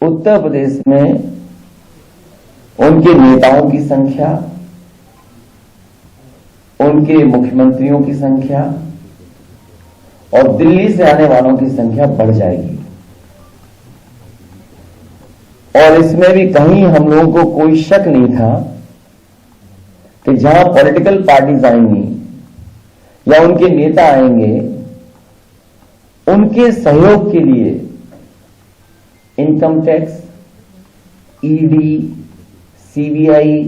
उत्तर प्रदेश में उनके नेताओं की संख्या, उनके मुख्यमंत्रियों की संख्या और दिल्ली से आने वालों की संख्या बढ़ जाएगी। और इसमें भी कहीं हम लोगों को कोई शक नहीं था कि जहां पॉलिटिकल पार्टीज आएंगी या उनके नेता आएंगे, उनके सहयोग के लिए इनकम टैक्स, ईडी, सीबीआई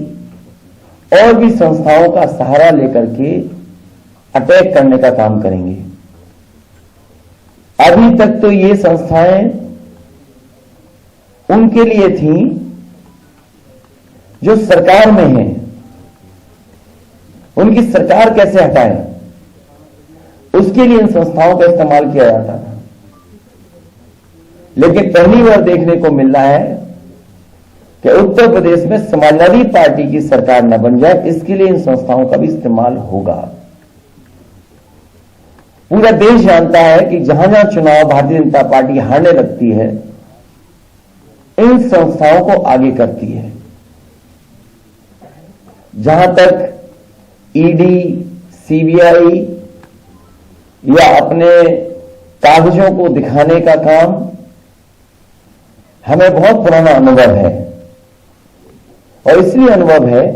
और भी संस्थाओं का सहारा लेकर के अटैक करने का काम करेंगे। अभी तक तो ये संस्थाएं उनके लिए थी जो सरकार में हैं, उनकी सरकार कैसे हटाएं, उसके लिए इन संस्थाओं का इस्तेमाल किया जाता था। लेकिन पहली बार देखने को मिल रहा है कि उत्तर प्रदेश में समाजवादी पार्टी की सरकार न बन जाए, इसके लिए इन संस्थाओं का भी इस्तेमाल होगा। पूरा देश जानता है कि जहां जहां चुनाव भारतीय जनता पार्टी हारने लगती है, इन संस्थाओं को आगे करती है। जहां तक ईडी, सीबीआई या अपने कागजों को दिखाने का काम, हमें बहुत पुराना अनुभव है और इसलिए अनुभव है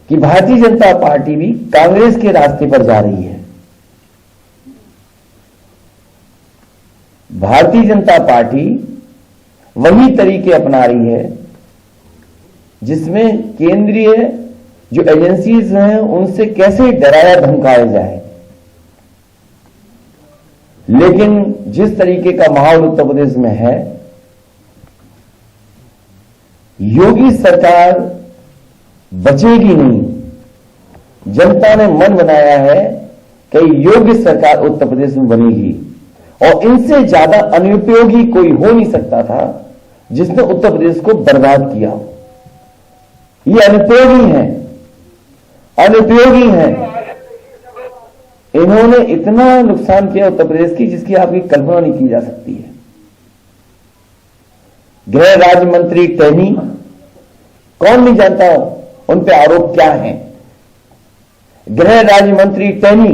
कि भारतीय जनता पार्टी भी कांग्रेस के रास्ते पर जा रही है। भारतीय जनता पार्टी वही तरीके अपना रही है जिसमें केंद्रीय जो एजेंसीज हैं उनसे कैसे डराया धमकाया जाए। लेकिन जिस तरीके का माहौल उत्तर प्रदेश में है, योगी सरकार बचेगी नहीं। जनता ने मन बनाया है कि योगी सरकार उत्तर प्रदेश में बनेगी और इनसे ज्यादा अनुपयोगी कोई हो नहीं सकता था जिसने उत्तर प्रदेश को बर्बाद किया। ये अनुपयोगी हैं, अनुपयोगी हैं। इन्होंने इतना नुकसान किया उत्तर प्रदेश की जिसकी आपकी कल्पना नहीं की जा सकती है। गृह राज्य मंत्री टहनी, कौन नहीं जानता उन पे आरोप क्या है। गृह राज्य मंत्री टहनी,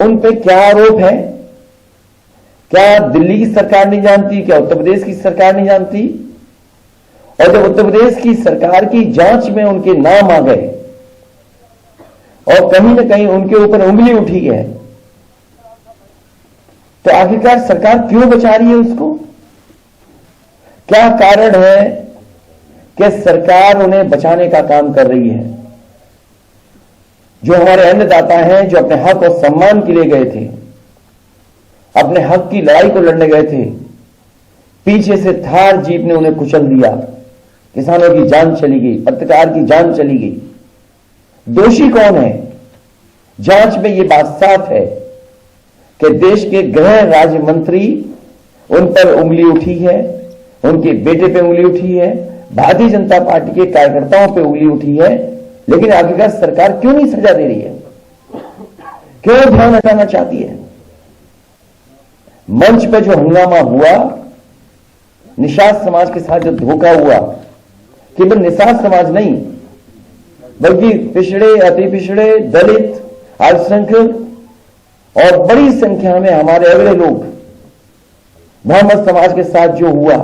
उन पे क्या आरोप है? क्या दिल्ली की सरकार नहीं जानती? क्या उत्तर प्रदेश की सरकार नहीं जानती? और जब उत्तर प्रदेश की सरकार की जांच में उनके नाम आ गए और कहीं ना कहीं उनके ऊपर उंगली उठी है, तो आखिरकार सरकार क्यों बचा रही है उसको? क्या कारण है कि सरकार उन्हें बचाने का काम कर रही है? जो हमारे अन्नदाता हैं, जो अपने हक और सम्मान के लिए गए थे, अपने हक की लड़ाई को लड़ने गए थे, पीछे से थार जीप ने उन्हें कुचल दिया। किसानों की जान चली गई, पत्रकार की जान चली गई। दोषी कौन है? जांच में यह बात साफ है कि देश के गृह राज्य मंत्री, उन पर उंगली उठी है, उनके बेटे पे उंगली उठी है, भारतीय जनता पार्टी के कार्यकर्ताओं पे उंगली उठी है। लेकिन आखिरकार सरकार क्यों नहीं सजा दे रही है? क्यों ध्यान हटाना चाहती है? मंच पर जो हंगामा हुआ, निषाद समाज के साथ जो धोखा हुआ, केवल निषाद समाज नहीं बल्कि पिछड़े, अति पिछड़े, दलित, अल्पसंख्यक और बड़ी संख्या में हमारे अगले लोग, मोहम्मद समाज के साथ जो हुआ,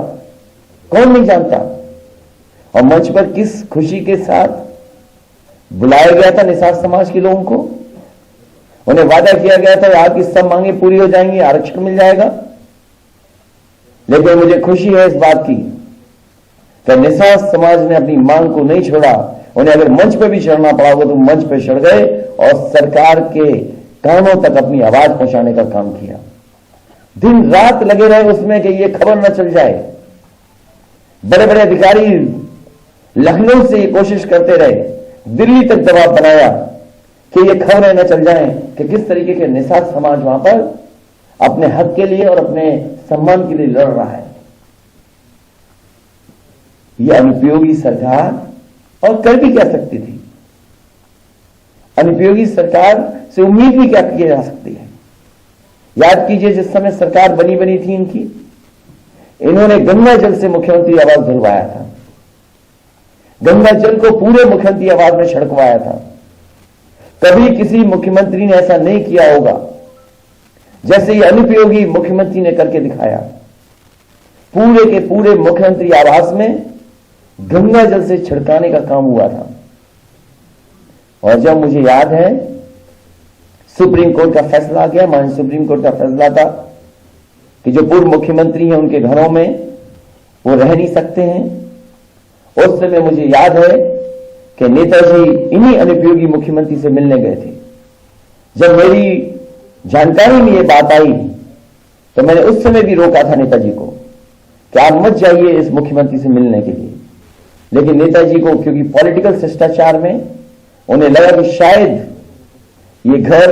कौन नहीं जानता? और मंच पर किस खुशी के साथ बुलाया गया था निषाद समाज के लोगों को। उन्हें वादा किया गया था कि आपकी सब मांगे पूरी हो जाएंगी, आरक्षण मिल जाएगा। लेकिन मुझे खुशी है इस बात की कि निषाद समाज ने अपनी मांग को नहीं छोड़ा। उन्हें अगर मंच पर भी चढ़ना पड़ा होगा तो मंच पर चढ़ गए और सरकार के कानों तक अपनी आवाज पहुंचाने का काम किया। दिन रात लगे रहे उसमें कि यह खबर न चल जाए। बड़े बड़े अधिकारी लखनऊ से ये कोशिश करते रहे, दिल्ली तक दबाव बनाया कि ये खबरें न चल जाएं कि किस तरीके के निषाद समाज वहां पर अपने हक के लिए और अपने सम्मान के लिए लड़ रहा है। यह अनुपयोगी सरकार और कर भी क्या सकती थी? अनुपयोगी सरकार से उम्मीद भी क्या की जा सकती है? याद कीजिए, जिस समय सरकार बनी थी इनकी, इन्होंने गंगा जल से मुख्यमंत्री आवास धुलवाया था। गंगा जल को पूरे मुख्यमंत्री आवास में छिड़कवाया था। कभी किसी मुख्यमंत्री ने ऐसा नहीं किया होगा जैसे ये अनुपयोगी मुख्यमंत्री ने करके दिखाया। पूरे के पूरे मुख्यमंत्री आवास में गंगा जल से छिड़काने का काम हुआ था। और जब मुझे याद है सुप्रीम कोर्ट का फैसला आ गया, माननीय सुप्रीम कोर्ट का फैसला था कि जो पूर्व मुख्यमंत्री हैं उनके घरों में वो रह नहीं सकते हैं। उस समय मुझे याद है कि नेताजी इन्हीं अनुपयोगी मुख्यमंत्री से मिलने गए थे। जब मेरी जानकारी में ये बात आई तो मैंने उस समय भी रोका था नेताजी को कि आप मत जाइए इस मुख्यमंत्री से मिलने के लिए। लेकिन नेताजी को क्योंकि पॉलिटिकल शिष्टाचार में उन्हें लगा कि शायद ये घर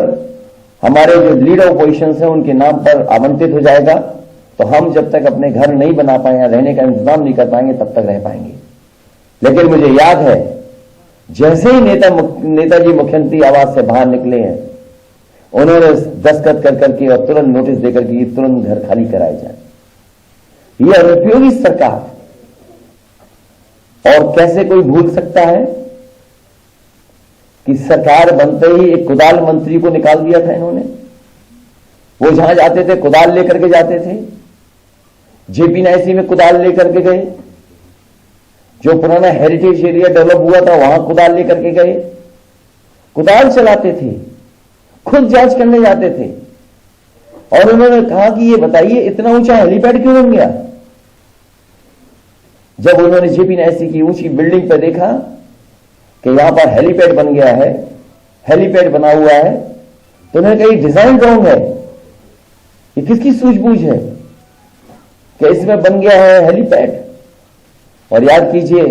हमारे जो लीडर ऑपोजिशन हैं उनके नाम पर आवंटित हो जाएगा, तो हम जब तक अपने घर नहीं बना पाए या रहने का इंतजाम नहीं कर पाएंगे तब तक रह पाएंगे। लेकिन मुझे याद है जैसे ही नेताजी मुख्यमंत्री आवास से बाहर निकले हैं, उन्होंने दस्तखत कर करके और तुरंत नोटिस देकर कि तुरंत घर खाली कराए जाए। यह अनुपयोगी सरकार, और कैसे कोई भूल सकता है कि सरकार बनते ही एक कुदाल मंत्री को निकाल दिया था इन्होंने। वो जहां जाते थे कुदाल लेकर के जाते थे। जेपी नायसी में कुदाल लेकर के गए, जो पुराना हेरिटेज एरिया डेवलप हुआ था वहां कुदाल लेकर के गए, कुदाल चलाते थे, खुद जांच करने जाते थे। और उन्होंने कहा कि ये बताइए इतना ऊंचा हेलीपैड क्यों बन गया। जब उन्होंने जेपी नायसी की ऊंची बिल्डिंग पर देखा कि यहां पर हेलीपैड बन गया है, हेलीपैड बना हुआ है, तो उन्होंने कहा डिजाइन रॉन्ग है, ये किसकी सूझबूझ है कि इसमें बन गया है हेलीपैड। और याद कीजिए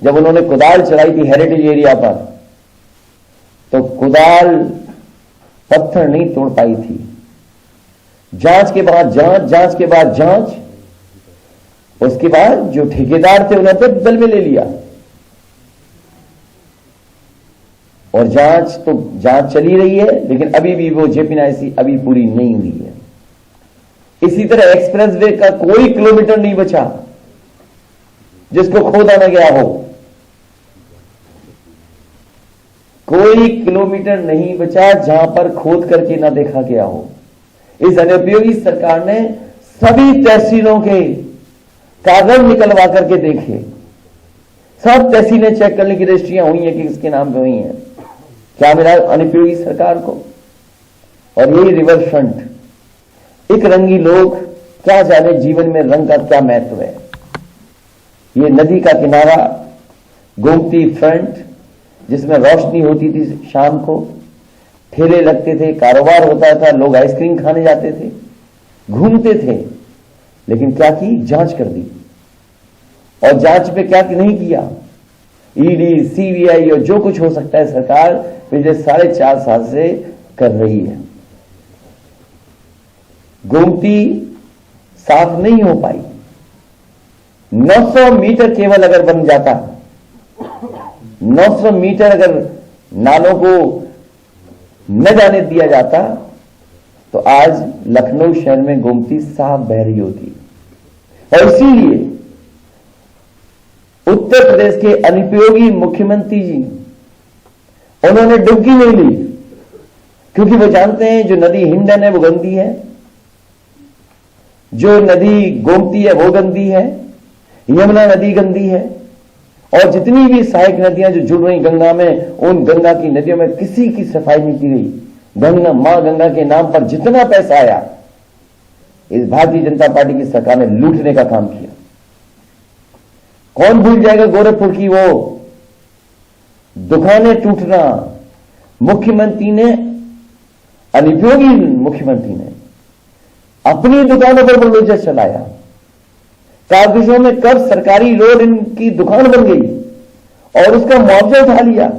जब उन्होंने कुदाल चलाई थी हेरिटेज एरिया पर, तो कुदाल पत्थर नहीं तोड़ पाई थी। जांच के बाद जांच के बाद जांच, उसके बाद जो ठेकेदार थे उन्होंने बदल में ले लिया। और जांच चली रही है, लेकिन अभी भी वो जेपी नायसी अभी पूरी नहीं हुई है। इसी तरह एक्सप्रेस वे का कोई किलोमीटर नहीं बचा जिसको खोदा न गया हो। कोई किलोमीटर नहीं बचा जहां पर खोद करके ना देखा गया हो। इस अनुपयोगी सरकार ने सभी तहसीलों के कागज निकलवा करके देखे, सब तहसीलें चेक करने की रजिस्ट्रियां हुई हैं कि किसके नाम पे हुई हैं। क्या मिला अनुपयोगी सरकार को? और यही रिवर फ्रंट, एक रंगी लोग क्या जाने जीवन में रंग का क्या महत्व है। ये नदी का किनारा, गोमती फ्रंट, जिसमें रोशनी होती थी शाम को, ठेले लगते थे, कारोबार होता था, लोग आइसक्रीम खाने जाते थे, घूमते थे। लेकिन क्या की? जांच कर दी। और जांच पे क्या नहीं किया, ईडी, सीबीआई और जो कुछ हो सकता है सरकार पिछले 4.5 साल से कर रही है। गोमती साफ नहीं हो पाई। 900 मीटर केवल अगर बन जाता, 900 मीटर अगर नालों को न जाने दिया जाता, तो आज लखनऊ शहर में गोमती साफ बह रही होती। और इसीलिए उत्तर प्रदेश के अनुपयोगी मुख्यमंत्री जी, उन्होंने डुबकी नहीं ली, क्योंकि वो जानते हैं जो नदी हिंडन है वो गंदी है, जो नदी गोमती है वो गंदी है, यमुना नदी गंदी है, और जितनी भी सहायक नदियां जो जुड़ रही गंगा में, उन गंगा की नदियों में किसी की सफाई नहीं की गई। मां गंगा के नाम पर जितना पैसा आया, इस भारतीय जनता पार्टी की सरकार ने लूटने का काम किया। कौन भूल जाएगा गोरखपुर की वो दुकानें टूटना। मुख्यमंत्री ने, अनुपयोगी मुख्यमंत्री ने अपनी दुकानों पर बुलडोजर चलाया। कागजों में कब सरकारी रोड इनकी दुकान बन गई और उसका मुआवजा उठा लिया,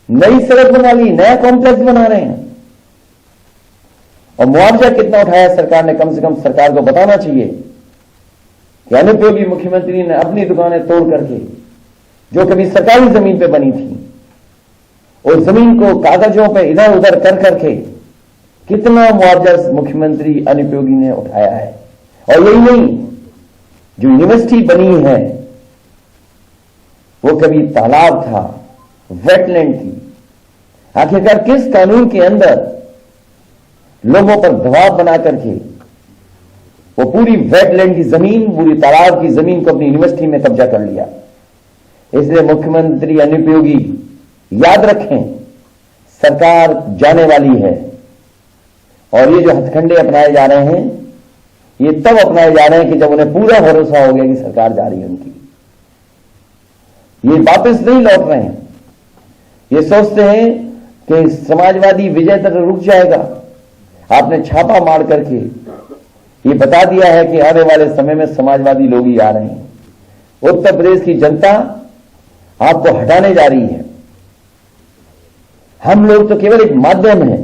नई सड़क बना ली, नया कॉम्प्लेक्स बना रहे हैं। और मुआवजा कितना उठाया सरकार ने, कम से कम सरकार को बताना चाहिए कि अनुपयोगी मुख्यमंत्री ने अपनी दुकानें तोड़ करके, जो कभी सरकारी जमीन पे बनी थी, उस जमीन को कागजों पे इधर उधर कर करके कितना मुआवजा मुख्यमंत्री अनुपयोगी ने उठाया है। और यही नहीं, जो यूनिवर्सिटी बनी है वो कभी तालाब था, वेटलैंड थी। आखिरकार किस कानून के अंदर लोगों पर दबाव बना करके वो पूरी वेटलैंड की जमीन, पूरी तालाब की जमीन को अपनी यूनिवर्सिटी में कब्जा कर लिया। इसलिए मुख्यमंत्री अनुपयोगी याद रखें, सरकार जाने वाली है और ये जो हथकंडे अपनाए जा रहे हैं ये तब अपनाए जा रहे हैं कि जब उन्हें पूरा भरोसा हो गया कि सरकार जा रही है उनकी। ये वापस नहीं लौट रहे हैं। ये सोचते हैं कि समाजवादी विजय तक रुक जाएगा। आपने छापा मार करके ये बता दिया है कि आने वाले समय में समाजवादी लोग ही आ रहे हैं। उत्तर प्रदेश की जनता आपको हटाने जा रही है। हम लोग तो केवल एक माध्यम है,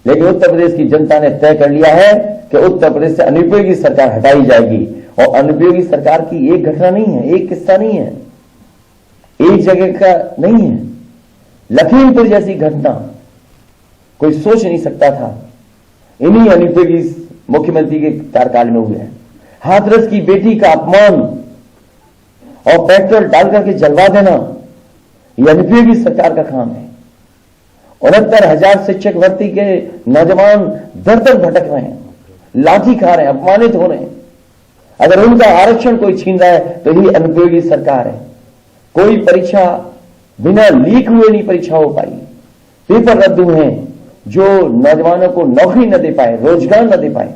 लेकिन उत्तर प्रदेश की जनता ने तय कर लिया है कि उत्तर प्रदेश से अनुपयोगी सरकार हटाई जाएगी। और अनुपयोगी सरकार की एक घटना नहीं है, एक किस्सा नहीं है, एक जगह का नहीं है। लखीमपुर जैसी घटना कोई सोच नहीं सकता था, इन्हीं अनुपयोगी मुख्यमंत्री के कार्यकाल में हुए हैं। हाथरस की बेटी का अपमान और पेट्रोल डाल करके जलवा देना, यह अनुपयोगी सरकार का काम है। 69,000 शिक्षक भर्ती के नौजवान दर दर भटक रहे हैं, लाठी खा रहे हैं, अपमानित हो रहे हैं। अगर उनका आरक्षण कोई छीन रहा है तो यही अनुपयोगी सरकार है। कोई परीक्षा बिना लीक हुए नहीं परीक्षा हो पाई, पेपर रद्द हुए हैं, जो नौजवानों को नौकरी न दे पाए, रोजगार न दे पाए।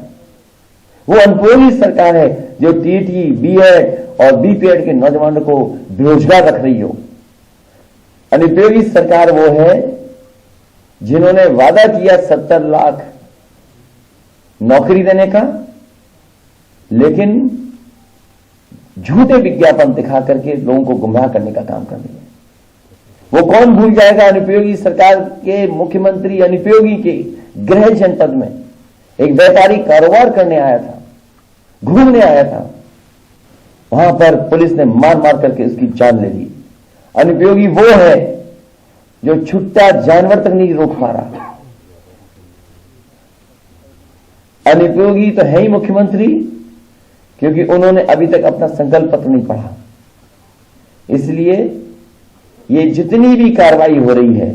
वो अनुपयोगी सरकार है जो टीटी, बीएड और बीपीएड के नौजवानों को बेरोजगार रख रही हो। अनुपयोगी सरकार वो है जिन्होंने वादा किया 70 लाख नौकरी देने का, लेकिन झूठे विज्ञापन दिखा करके लोगों को गुमराह करने का काम कर रही है। वो कौन भूल जाएगा अनुपयोगी सरकार के मुख्यमंत्री अनुपयोगी के गृह जनपद में एक व्यापारी कारोबार करने आया था, घूमने आया था, वहां पर पुलिस ने मार मार करके उसकी जान ले ली। अनुपयोगी वो है जो छुट्टा जानवर तक नहीं रोक पा रहा। अनुपयोगी तो है ही मुख्यमंत्री क्योंकि उन्होंने अभी तक अपना संकल्प पत्र नहीं पढ़ा। इसलिए ये जितनी भी कार्रवाई हो रही है,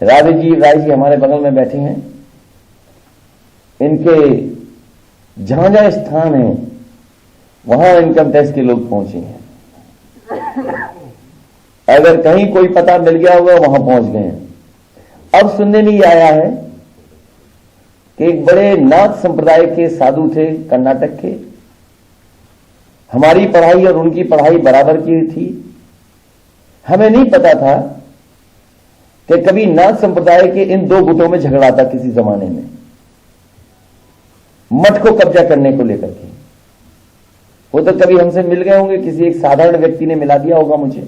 राजीव राय जी हमारे बगल में बैठे हैं, इनके जहां जहां स्थान है वहां इनकम टैक्स के लोग पहुंचे हैं। अगर कहीं कोई पता मिल गया होगा वहां पहुंच गए हैं। अब सुनने में आया है कि एक बड़े नाथ संप्रदाय के साधु थे कर्नाटक के, हमारी पढ़ाई और उनकी पढ़ाई बराबर की थी। हमें नहीं पता था कि कभी नाथ संप्रदाय के इन दो गुटों में झगड़ा था किसी जमाने में, मठ को कब्जा करने को लेकर के। वो तो कभी हमसे मिल गए होंगे, किसी एक साधारण व्यक्ति ने मिला दिया होगा मुझे।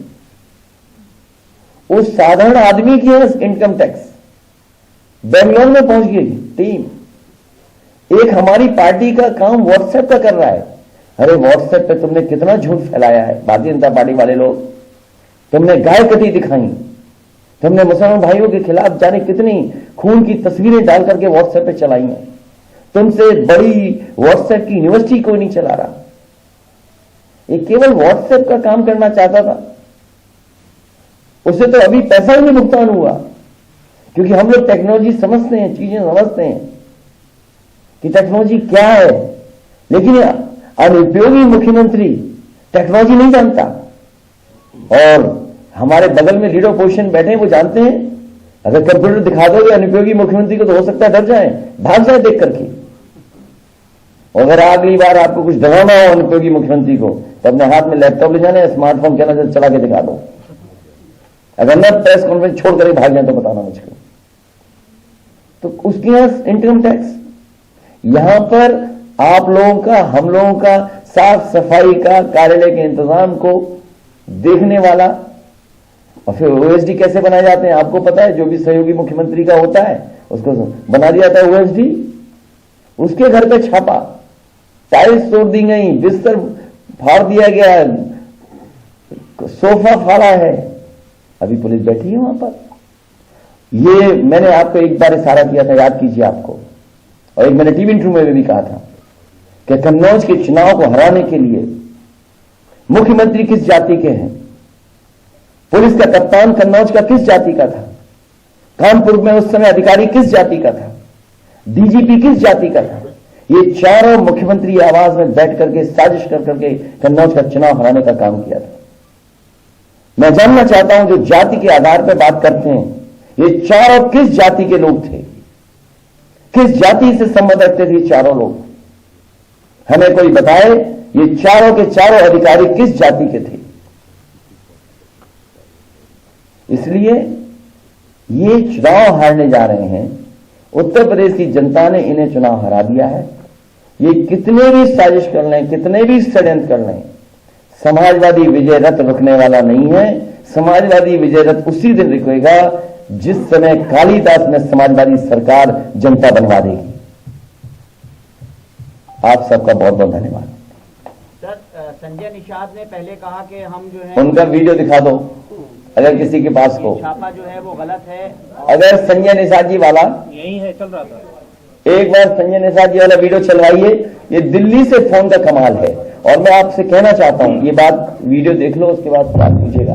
उस साधारण आदमी की इनकम टैक्स बेंगलोर में पहुंच गई टीम। एक हमारी पार्टी का काम व्हाट्सएप का कर रहा है। अरे व्हाट्सएप पे तुमने कितना झूठ फैलाया है, भारतीय जनता पार्टी वाले लोग। तुमने गाय कटी दिखाई, तुमने मुसलमान भाइयों के खिलाफ जाने कितनी खून की तस्वीरें डाल करके व्हाट्सएप पे चलाई हैं। तुमसे बड़ी व्हाट्सएप की यूनिवर्सिटी कोई नहीं चला रहा। ये केवल व्हाट्सएप का काम करना चाहता था, उससे तो अभी पैसा ही नहीं भुगतान हुआ। क्योंकि हम लोग टेक्नोलॉजी समझते हैं, चीजें समझते हैं कि टेक्नोलॉजी क्या है, लेकिन अनुपयोगी मुख्यमंत्री टेक्नोलॉजी नहीं जानता। और हमारे बगल में लीडर पोजीशन बैठे हैं, वो जानते हैं अगर कंप्यूटर दिखा दोगे अनुपयोगी मुख्यमंत्री को तो हो सकता है डर जाए, भाग जाए देख करके। और अगर अगली बार आपको कुछ डराना हो अनुपयोगी मुख्यमंत्री को तो अपने हाथ में लैपटॉप ले जाना है, स्मार्टफोन कहना चला के दिखा दो। अगर ना प्रेस कॉन्फ्रेंस छोड़ कर भाग जाए तो बताना मुझको। तो उसके यहां इनकम टैक्स, यहां पर आप लोगों का, हम लोगों का साफ सफाई का, कार्यालय के इंतजाम को देखने वाला। और फिर ओएसडी कैसे बनाए जाते हैं आपको पता है, जो भी सहयोगी मुख्यमंत्री का होता है उसको बना दिया था ओएसडी। उसके घर पे छापा, टाइल्स तोड़ दी गई, बिस्तर फाड़ दिया गया, सोफा फाड़ा है, अभी पुलिस बैठी है वहां पर। ये मैंने आपको एक बार इशारा किया था, याद कीजिए आपको, और एक मैंने टीवी इंटरव्यू में भी कहा था कि कन्नौज के चुनाव को हराने के लिए मुख्यमंत्री किस जाति के हैं, पुलिस का कप्तान कन्नौज का किस जाति का था, कानपुर में उस समय अधिकारी किस जाति का था, डीजीपी किस जाति का था। ये चारों मुख्यमंत्री आवास में बैठ करके साजिश कर करके कन्नौज का चुनाव हराने का काम किया था। मैं जानना चाहता हूं, जो जाति के आधार पर बात करते हैं, ये चारों किस जाति के लोग थे, किस जाति से संबंध रखते थे चारों लोग? हमें कोई बताए ये चारों के चारों अधिकारी किस जाति के थे। इसलिए ये चुनाव हारने जा रहे हैं। उत्तर प्रदेश की जनता ने इन्हें चुनाव हरा दिया है। ये कितने भी साजिश कर लें, कितने भी षड्यंत्र कर लें, समाजवादी विजय रथ रुकने वाला नहीं है। समाजवादी विजय रथ उसी दिन रुकेगा जिस समय कालिदास में समाजवादी सरकार जनता बनवा देगी। आप सबका बहुत बहुत धन्यवाद। सर, संजय निषाद ने पहले कहा कि हम जो है, उनका वीडियो दिखा दो अगर किसी के पास हो। छापा जो है वो गलत है। अगर संजय निषाद जी वाला यही है, चल रहा था, एक बार संजय निषाद जी वाला वीडियो चलवाइए। ये दिल्ली से फोन का कमाल है। और मैं आपसे कहना चाहता हूं, ये बात वीडियो देख लो, उसके बाद बात पूछेगा।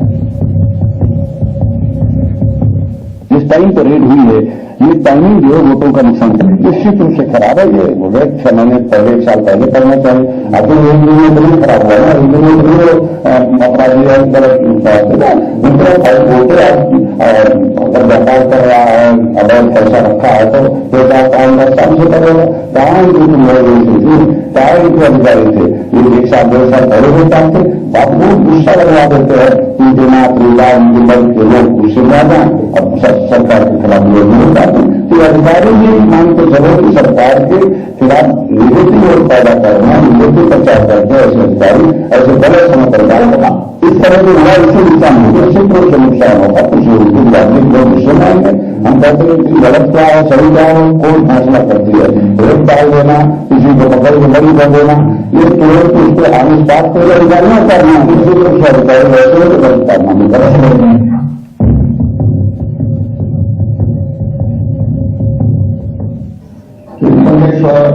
जिस टाइम पर रेड हुई है, ये टाइमिंग जो है वोटों का नुकसान करेगी, निश्चित रूप से खराब है। ये हो गया 6 महीने पहले, 1 साल पहले करना चाहिए। अब तो नहीं खराब हुआ है ना, अपराधी अगर व्यापार कर रहा है, अगर पैसा रखा है तो 2005 से करेगा। कहाँ के अधिकारी थे, ये 1 साल 2 साल पहले होता थे। आप बहुत गुस्सा लगवा देते हैं कि बिना परिवार के लोग गुस्से में आ जाए, अब सरकार के खिलाफ लोग नहीं जाते। तो अधिकारी ये मानते चलो कि सरकार के खिलाफ निगेटिव वोट पैदा करना, निगेटिव प्रचार करते ऐसे अधिकारी ऐसे बड़े समय पर जाएगा। इस तरह से हुआ, इससे नुकसान होगा, इससे कोई से नुकसान होगा। कुछ लोग गुस्से में आएंगे। हम कहते हैं कि गलत क्या है, सही क्या है, कोई फैसला करती है। रेट डाल देना, किसी को पकड़ के बंद कर देना, ये तुरंत उसको आगे बात को अधिकारियों करना, किसी को अधिकारी वैसे तो गलत करना भी गलत।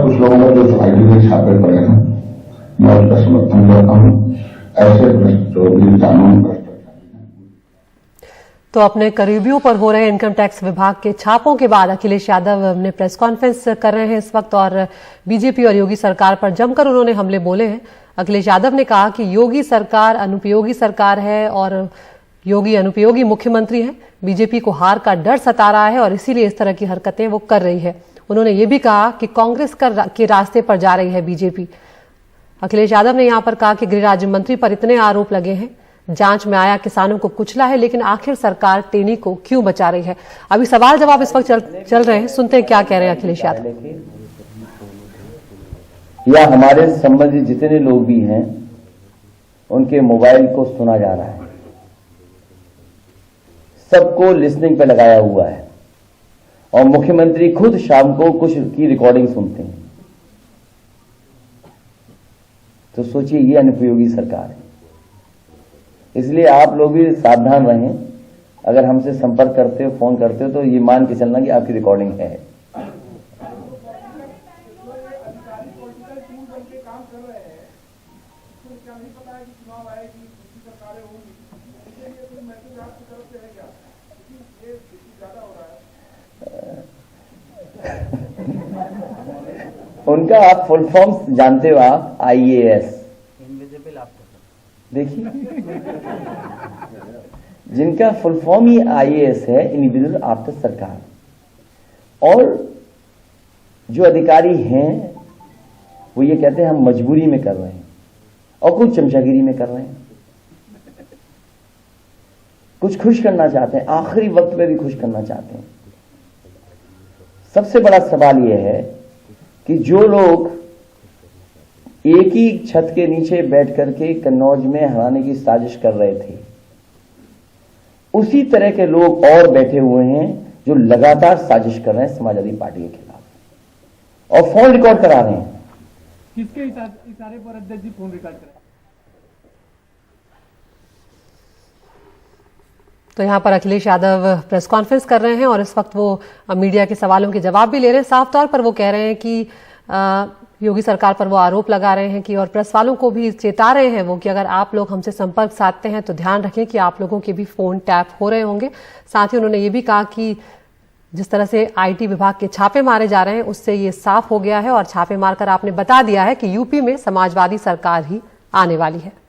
कुछ लोगों को जो आईडी छापे पड़े हैं, मैं उसका समर्थन करता हूँ। ऐसे जो भी कानून तो अपने करीबियों पर हो रहे इनकम टैक्स विभाग के छापों के बाद अखिलेश यादव ने प्रेस कॉन्फ्रेंस कर रहे हैं इस वक्त, और बीजेपी और योगी सरकार पर जमकर उन्होंने हमले बोले हैं। अखिलेश यादव ने कहा कि योगी सरकार अनुपयोगी सरकार है और योगी अनुपयोगी मुख्यमंत्री है। बीजेपी को हार का डर सता रहा है और इसीलिए इस तरह की हरकतें वो कर रही है। उन्होंने ये भी कहा कि कांग्रेस के रास्ते पर जा रही है बीजेपी। अखिलेश यादव ने यहां पर कहा कि गृह राज्य मंत्री पर इतने आरोप लगे हैं, जांच में आया किसानों को कुचला है, लेकिन आखिर सरकार टेनी को क्यों बचा रही है। अभी सवाल जवाब इस वक्त चल रहे हैं, सुनते हैं क्या कह रहे हैं अखिलेश यादव। या हमारे संबंधित जितने लोग भी हैं उनके मोबाइल को सुना जा रहा है, सबको लिसनिंग पे लगाया हुआ है, और मुख्यमंत्री खुद शाम को कुछ की रिकॉर्डिंग सुनते हैं। तो सोचिए, ये अनुपयोगी सरकार है। इसलिए आप लोग भी सावधान रहें। अगर हमसे संपर्क करते हो, फोन करते हो, तो ये मान के चलना कि आपकी रिकॉर्डिंग है। उनका आप फुल फॉर्म जानते हो, आप IAS, इनविजिबल आफ्टर। देखिए, जिनका फुल फॉर्म ही IAS है, इनविजिबल आफ्टर सरकार। और जो अधिकारी हैं वो ये कहते हैं हम मजबूरी में कर रहे हैं, और कुछ चमचागिरी में कर रहे हैं, कुछ खुश करना चाहते हैं, आखिरी वक्त में भी खुश करना चाहते हैं। सबसे बड़ा सवाल यह है कि जो लोग एक ही छत के नीचे बैठ करके कन्नौज में हराने की साजिश कर रहे थे, उसी तरह के लोग और बैठे हुए हैं जो लगातार साजिश कर रहे हैं समाजवादी पार्टी के खिलाफ, और फोन रिकॉर्ड करा रहे हैं। किसके इशारे पर अध्यक्ष जी फोन रिकॉर्ड करें? तो यहाँ पर अखिलेश यादव प्रेस कॉन्फ्रेंस कर रहे हैं और इस वक्त वो मीडिया के सवालों के जवाब भी ले रहे हैं। साफ तौर पर वो कह रहे हैं कि योगी सरकार पर वो आरोप लगा रहे हैं कि, और प्रेस वालों को भी चेता रहे हैं वो कि अगर आप लोग हमसे संपर्क साधते हैं तो ध्यान रखें कि आप लोगों के भी फोन टैप हो रहे होंगे। साथ ही उन्होंने ये भी कहा कि जिस तरह से आईटी विभाग के छापे मारे जा रहे हैं उससे ये साफ हो गया है और छापे मारकर आपने बता दिया है कि यूपी में समाजवादी सरकार ही आने वाली है।